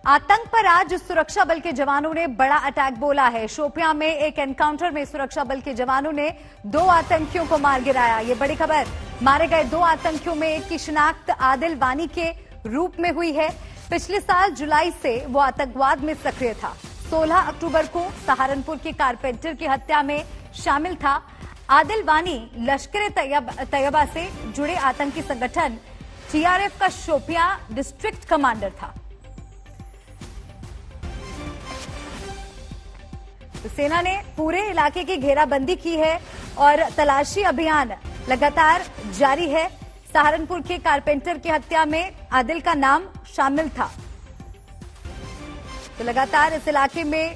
आतंक पर आज सुरक्षा बल के जवानों ने बड़ा अटैक बोला है। शोपियां में एक एनकाउंटर में सुरक्षा बल के जवानों ने 2 आतंकियों को मार गिराया। ये बड़ी खबर। मारे गए 2 आतंकियों में एक की शिनाख्त आदिल वानी के रूप में हुई है। पिछले साल जुलाई से वो आतंकवाद में सक्रिय था। 16 अक्टूबर को सहारनपुर के कारपेंटर की हत्या में शामिल था। आदिल वानी लश्कर-ए-तैयबा से जुड़े आतंकी संगठन TRF का शोपियां डिस्ट्रिक्ट कमांडर था। सेना ने पूरे इलाके की घेराबंदी की है और तलाशी अभियान लगातार जारी है। सहारनपुर के कारपेंटर की हत्या में आदिल का नाम शामिल था, तो लगातार इस इलाके में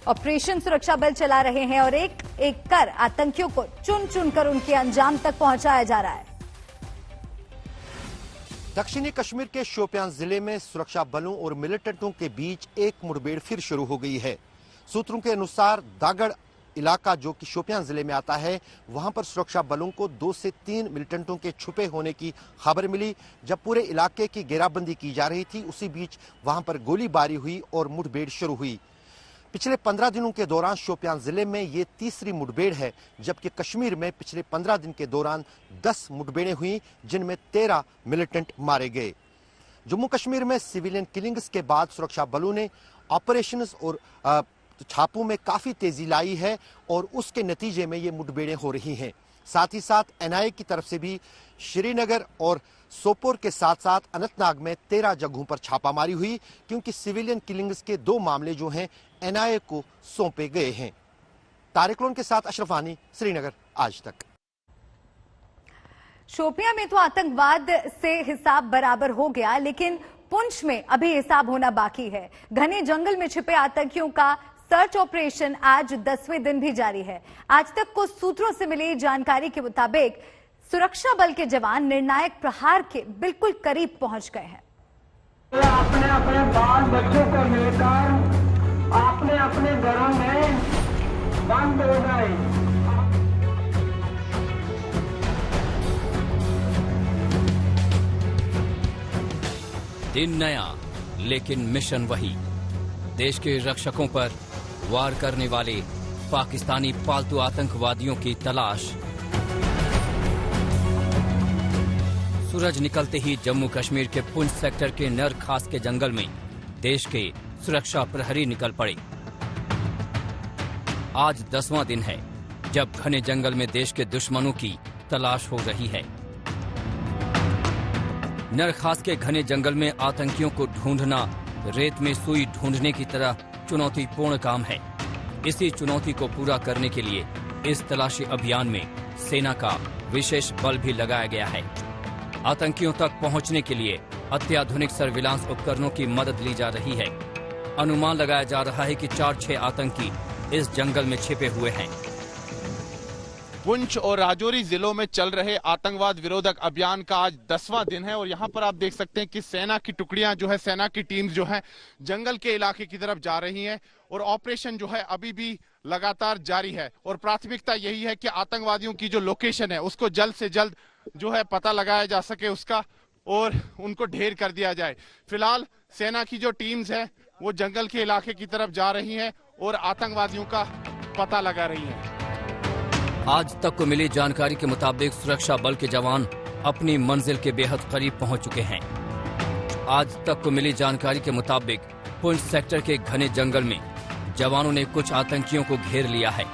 ऑपरेशन सुरक्षा बल चला रहे हैं और एक एक कर आतंकियों को चुन चुनकर उनके अंजाम तक पहुंचाया जा रहा है। दक्षिणी कश्मीर के शोपियां जिले में सुरक्षा बलों और मिलिटेंटों के बीच एक मुठभेड़ फिर शुरू हो गई है। सूत्रों के अनुसार दागड़ इलाका जो कि शोपियां जिले में आता है, वहां पर सुरक्षा बलों को 2 से 3 मिलिटेंटों के छुपे होने की खबर मिली। जब पूरे इलाके की घेराबंदी की जा रही थी, उसी बीच वहां पर गोलीबारी हुई और मुठभेड़ शुरू हुई। पिछले 15 दिनों के दौरान शोपियां जिले में ये तीसरी मुठभेड़ है, जबकि कश्मीर में पिछले 15 दिन के दौरान 10 मुठभेड़ें हुई, जिनमें 13 मिलिटेंट मारे गए। जम्मू कश्मीर में सिविलियन किलिंग्स के बाद सुरक्षा बलों ने ऑपरेशंस और छापों में काफी तेजी लाई है और उसके नतीजे में ये मुठभेड़ें हो रही हैं। साथ ही साथ NIA की तरफ से भी श्रीनगर और सोपोर के साथ साथ अनंतनाग में 13 जगहों पर छापामारी हुई, क्योंकि सिविलियन किलिंग्स के 2 मामले जो हैं NIA को सौंपे गए हैं। तारिक लोन के साथ अशरफ आनी, श्रीनगर, आज तक। शोपियां में तो आतंकवाद से हिसाब बराबर हो गया, लेकिन पुंछ में अभी हिसाब होना बाकी है। घने जंगल में छिपे आतंकियों का सर्च ऑपरेशन आज 10वें दिन भी जारी है। आज तक को सूत्रों से मिली जानकारी के मुताबिक सुरक्षा बल के जवान निर्णायक प्रहार के बिल्कुल करीब पहुंच गए हैं। अपने अपने बाल बच्चों को लेकर अपने अपने घरों में बंद हो गए। दिन नया लेकिन मिशन वही। देश के रक्षकों पर वार करने वाले पाकिस्तानी पालतू आतंकवादियों की तलाश। सूरज निकलते ही जम्मू कश्मीर के पुंछ सेक्टर के नर खास के जंगल में देश के सुरक्षा प्रहरी निकल पड़े। आज 10वां दिन है जब घने जंगल में देश के दुश्मनों की तलाश हो रही है। नर खास के घने जंगल में आतंकियों को ढूंढना रेत में सुई ढूंढने की तरह चुनौतीपूर्ण काम है। इसी चुनौती को पूरा करने के लिए इस तलाशी अभियान में सेना का विशेष बल भी लगाया गया है। आतंकियों तक पहुंचने के लिए अत्याधुनिक सर्विलांस उपकरणों की मदद ली जा रही है। अनुमान लगाया जा रहा है कि 4-6 आतंकी इस जंगल में छिपे हुए हैं। पुंछ और राजौरी जिलों में चल रहे आतंकवाद विरोधक अभियान का आज 10वां दिन है और यहाँ पर आप देख सकते हैं कि सेना की टुकड़ियां जो है, सेना की टीम्स जो है जंगल के इलाके की तरफ जा रही हैं और ऑपरेशन जो है अभी भी लगातार जारी है। और प्राथमिकता यही है कि आतंकवादियों की जो लोकेशन है उसको जल्द से जल्द जो है पता लगाया जा सके उसका, और उनको ढेर कर दिया जाए। फिलहाल सेना की जो टीम्स है वो जंगल के इलाके की तरफ जा रही है और आतंकवादियों का पता लगा रही है। आज तक को मिली जानकारी के मुताबिक सुरक्षा बल के जवान अपनी मंजिल के बेहद करीब पहुंच चुके हैं। आज तक को मिली जानकारी के मुताबिक पुंछ सेक्टर के घने जंगल में जवानों ने कुछ आतंकियों को घेर लिया है।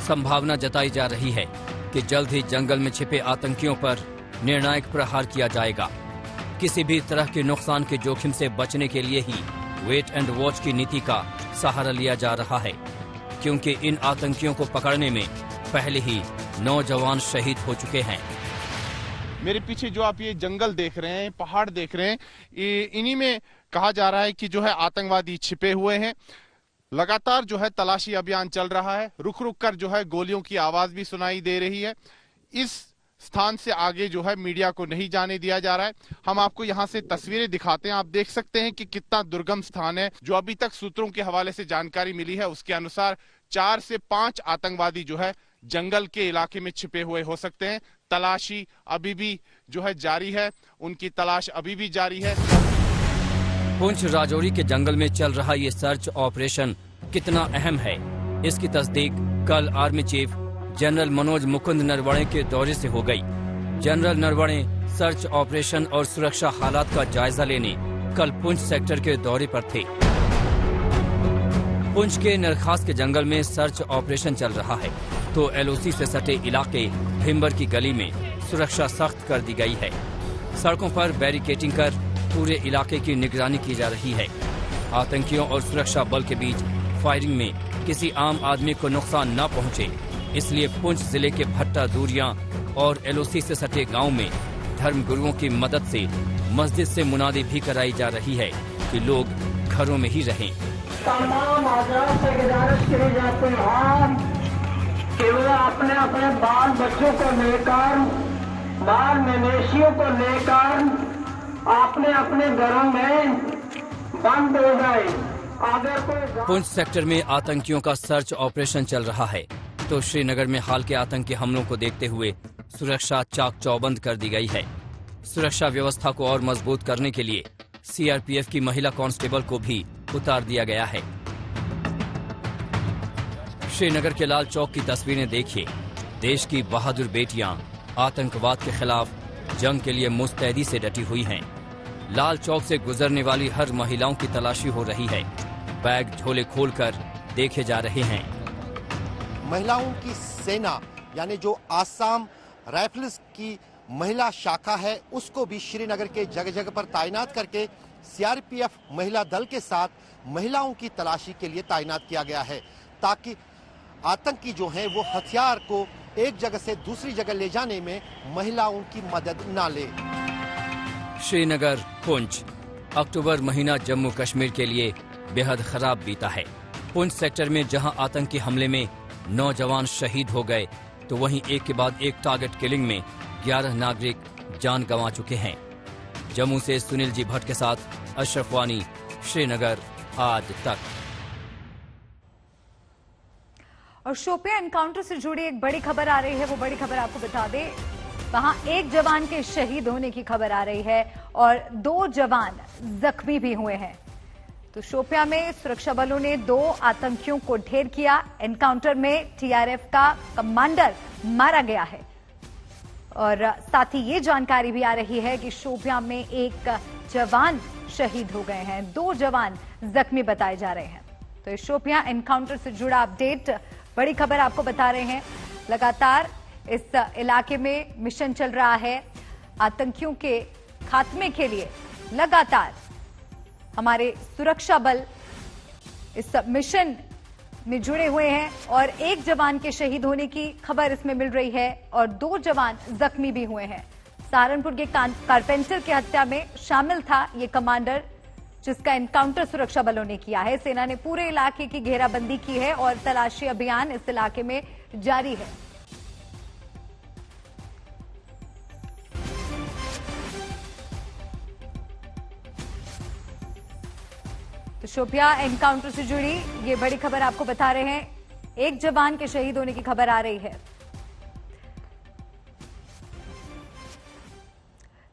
संभावना जताई जा रही है कि जल्द ही जंगल में छिपे आतंकियों पर निर्णायक प्रहार किया जाएगा। किसी भी तरह के नुकसान के जोखिम से बचने के लिए ही वेट एंड वॉच की नीति का सहारा लिया जा रहा है, क्योंकि इन आतंकियों को पकड़ने में पहले ही 9 जवान शहीद हो चुके हैं। मेरे पीछे जो आप ये जंगल देख रहे हैं, पहाड़ देख रहे हैं, इन्हीं में कहा जा रहा है कि जो है आतंकवादी छिपे हुए हैं। लगातार जो है तलाशी अभियान चल रहा है। रुक रुक कर जो है गोलियों की आवाज भी सुनाई दे रही है। इस स्थान से आगे जो है मीडिया को नहीं जाने दिया जा रहा है। हम आपको यहाँ से तस्वीरें दिखाते हैं। आप देख सकते हैं कि कितना दुर्गम स्थान है। जो अभी तक सूत्रों के हवाले से जानकारी मिली है उसके अनुसार 4 से 5 आतंकवादी जो है जंगल के इलाके में छिपे हुए हो सकते हैं। तलाशी अभी भी जो है जारी है, उनकी तलाश अभी भी जारी है। पुंछ राजौरी के जंगल में चल रहा ये सर्च ऑपरेशन कितना अहम है, इसकी तस्दीक कल army chief general Manoj Mukund Naravane के दौरे से हो गई। जनरल नरवणे सर्च ऑपरेशन और सुरक्षा हालात का जायजा लेने कल पुंछ सेक्टर के दौरे पर थे। पुंछ के नरखास के जंगल में सर्च ऑपरेशन चल रहा है तो एलओसी से सटे इलाके भिम्बर की गली में सुरक्षा सख्त कर दी गई है। सड़कों पर बैरिकेडिंग कर पूरे इलाके की निगरानी की जा रही है। आतंकियों और सुरक्षा बल के बीच फायरिंग में किसी आम आदमी को नुकसान न पहुंचे, इसलिए पुंछ जिले के भट्टा दूरियां और एलओसी से सटे गांव में धर्मगुरुओं की मदद से मस्जिद से मुनादी भी कराई जा रही है कि लोग घरों में ही रहें। तमाम हजरात से गुजारिश की जाती है कि वो अपने अपने बाल बच्चों को लेकर, बाल मवेशियों को लेकर अपने अपने घरों में बंद हो जाए। अगर कोई पुंछ सेक्टर में आतंकियों का सर्च ऑपरेशन चल रहा है तो श्रीनगर में हाल के आतंकी हमलों को देखते हुए सुरक्षा चाक चौबंद कर दी गई है। सुरक्षा व्यवस्था को और मजबूत करने के लिए सीआरपीएफ की महिला कांस्टेबल को भी उतार दिया गया है। श्रीनगर के लाल चौक की तस्वीरें देखिए। देश की बहादुर बेटियां आतंकवाद के खिलाफ जंग के लिए मुस्तैदी से डटी हुई हैं। लाल चौक से गुजरने वाली हर महिलाओं की तलाशी हो रही है। बैग झोले खोलकर देखे जा रहे हैं। महिलाओं की सेना यानी जो आसाम राइफल्स की महिला शाखा है उसको भी श्रीनगर के जगह जगह पर तैनात करके सीआरपीएफ महिला दल के साथ महिलाओं की तलाशी के लिए तैनात किया गया है ताकि आतंकी जो हैं वो हथियार को एक जगह से दूसरी जगह ले जाने में महिलाओं की मदद न ले। श्रीनगर पुंछ अक्टूबर महीना जम्मू कश्मीर के लिए बेहद खराब बीता है। पुंछ सेक्टर में जहां आतंकी हमले में 9 जवान शहीद हो गए तो वहीं एक के बाद एक टारगेट किलिंग में 11 नागरिक जान गंवा चुके हैं। जम्मू से सुनील जी भट्ट के साथ अशरफ वानी, श्रीनगर आज तक। और शोपियां एनकाउंटर से जुड़ी एक बड़ी खबर आ रही है, वो बड़ी खबर आपको बता दें। वहां एक जवान के शहीद होने की खबर आ रही है और 2 जवान जख्मी भी हुए हैं। तो शोपियां में सुरक्षा बलों ने 2 आतंकियों को ढेर किया। एनकाउंटर में टीआरएफ का कमांडर मारा गया है और साथ ही ये जानकारी भी आ रही है कि शोपियां में एक जवान शहीद हो गए हैं, 2 जवान जख्मी बताए जा रहे हैं। तो इस शोपियां एनकाउंटर से जुड़ा अपडेट, बड़ी खबर आपको बता रहे हैं। लगातार इस इलाके में मिशन चल रहा है। आतंकियों के खात्मे के लिए लगातार हमारे सुरक्षा बल इस मिशन में जुड़े हुए हैं और एक जवान के शहीद होने की खबर इसमें मिल रही है और 2 जवान जख्मी भी हुए हैं। सहारनपुर के कारपेंटर की हत्या में शामिल था ये कमांडर, जिसका एनकाउंटर सुरक्षा बलों ने किया है। सेना ने पूरे इलाके की घेराबंदी की है और तलाशी अभियान इस इलाके में जारी है। तो शोपियां एनकाउंटर से जुड़ी ये बड़ी खबर आपको बता रहे हैं। एक जवान के शहीद होने की खबर आ रही है।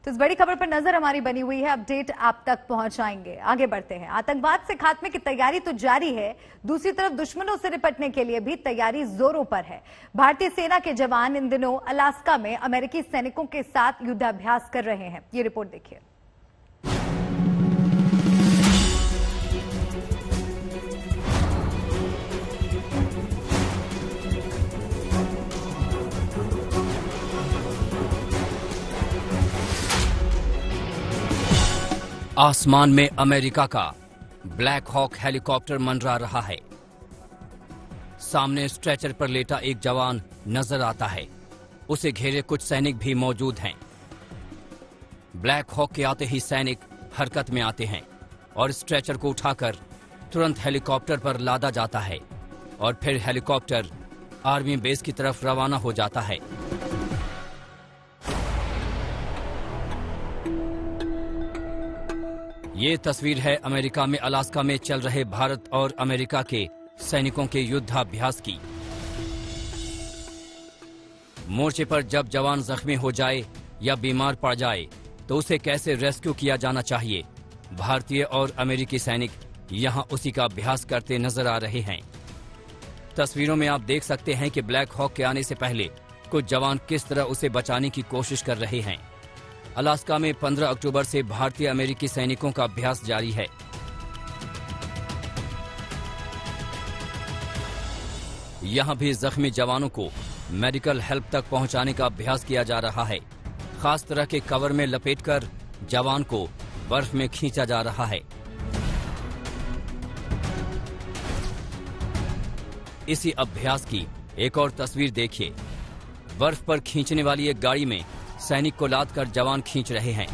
तो इस बड़ी खबर पर नजर हमारी बनी हुई है, अपडेट आप तक पहुंचाएंगे। आगे बढ़ते हैं। आतंकवाद से खात्मे की तैयारी तो जारी है, दूसरी तरफ दुश्मनों से निपटने के लिए भी तैयारी जोरों पर है। भारतीय सेना के जवान इन दिनों अलास्का में अमेरिकी सैनिकों के साथ युद्धाभ्यास कर रहे हैं। ये रिपोर्ट देखिए। आसमान में अमेरिका का ब्लैक हॉक हेलीकॉप्टर मंडरा रहा है। सामने स्ट्रेचर पर लेटा एक जवान नजर आता है, उसे घेरे कुछ सैनिक भी मौजूद हैं। ब्लैक हॉक के आते ही सैनिक हरकत में आते हैं और स्ट्रेचर को उठाकर तुरंत हेलीकॉप्टर पर लादा जाता है और फिर हेलीकॉप्टर आर्मी बेस की तरफ रवाना हो जाता है। ये तस्वीर है अमेरिका में अलास्का में चल रहे भारत और अमेरिका के सैनिकों के युद्धाभ्यास की। मोर्चे पर जब जवान जख्मी हो जाए या बीमार पड़ जाए तो उसे कैसे रेस्क्यू किया जाना चाहिए, भारतीय और अमेरिकी सैनिक यहां उसी का अभ्यास करते नजर आ रहे हैं। तस्वीरों में आप देख सकते हैं कि ब्लैक हॉक के आने से पहले कुछ जवान किस तरह उसे बचाने की कोशिश कर रहे हैं। अलास्का में 15 अक्टूबर से भारतीय अमेरिकी सैनिकों का अभ्यास जारी है। यहां भी जख्मी जवानों को मेडिकल हेल्प तक पहुंचाने का अभ्यास किया जा रहा है। खास तरह के कवर में लपेटकर जवान को बर्फ में खींचा जा रहा है। इसी अभ्यास की एक और तस्वीर देखिए। बर्फ पर खींचने वाली एक गाड़ी में सैनिक को लाद कर जवान खींच रहे हैं।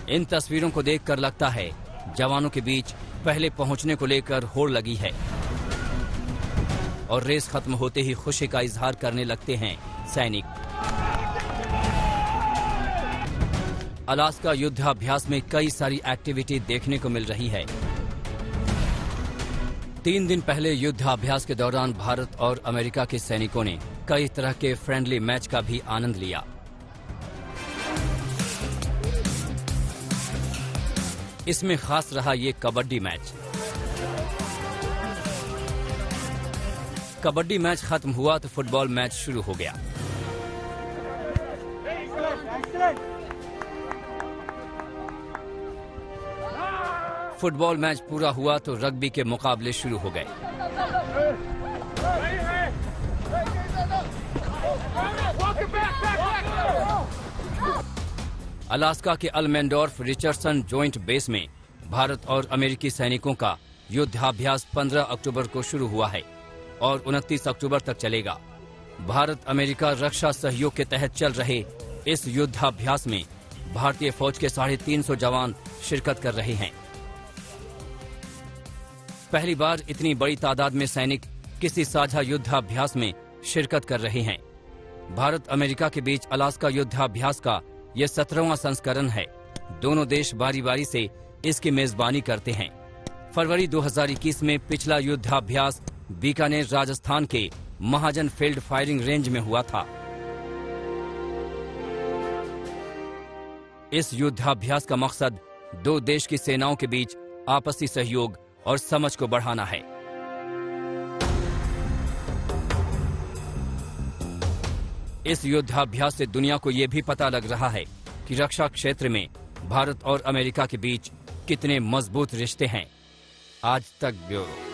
इन तस्वीरों को देखकर लगता है जवानों के बीच पहले पहुंचने को लेकर होड़ लगी है और रेस खत्म होते ही खुशी का इजहार करने लगते हैं सैनिक। अलास्का युद्धाभ्यास में कई सारी एक्टिविटी देखने को मिल रही है। 3 दिन पहले युद्धाभ्यास के दौरान भारत और अमेरिका के सैनिकों ने कई तरह के फ्रेंडली मैच का भी आनंद लिया। इसमें खास रहा ये कबड्डी मैच। कबड्डी मैच खत्म हुआ तो फुटबॉल मैच शुरू हो गया। फुटबॉल मैच पूरा हुआ तो रग्बी के मुकाबले शुरू हो गए। अलास्का के अल्मेंडोर्फ रिचर्डसन जॉइंट बेस में भारत और अमेरिकी सैनिकों का युद्धाभ्यास 15 अक्टूबर को शुरू हुआ है और 29 अक्टूबर तक चलेगा। भारत अमेरिका रक्षा सहयोग के तहत चल रहे इस युद्धाभ्यास में भारतीय फौज के 350 जवान शिरकत कर रहे हैं। पहली बार इतनी बड़ी तादाद में सैनिक किसी साझा युद्धाभ्यास में शिरकत कर रहे हैं। भारत अमेरिका के बीच अलास्का युद्धाभ्यास का यह 17वां संस्करण है। दोनों देश बारी बारी से इसकी मेजबानी करते हैं। फरवरी 2021 में पिछला युद्धाभ्यास बीकानेर राजस्थान के महाजन फील्ड फायरिंग रेंज में हुआ था। इस युद्धाभ्यास का मकसद दो देश की सेनाओं के बीच आपसी सहयोग और समझ को बढ़ाना है। इस युद्धाभ्यास से दुनिया को यह भी पता लग रहा है कि रक्षा क्षेत्र में भारत और अमेरिका के बीच कितने मजबूत रिश्ते हैं। आज तक ब्यूरो।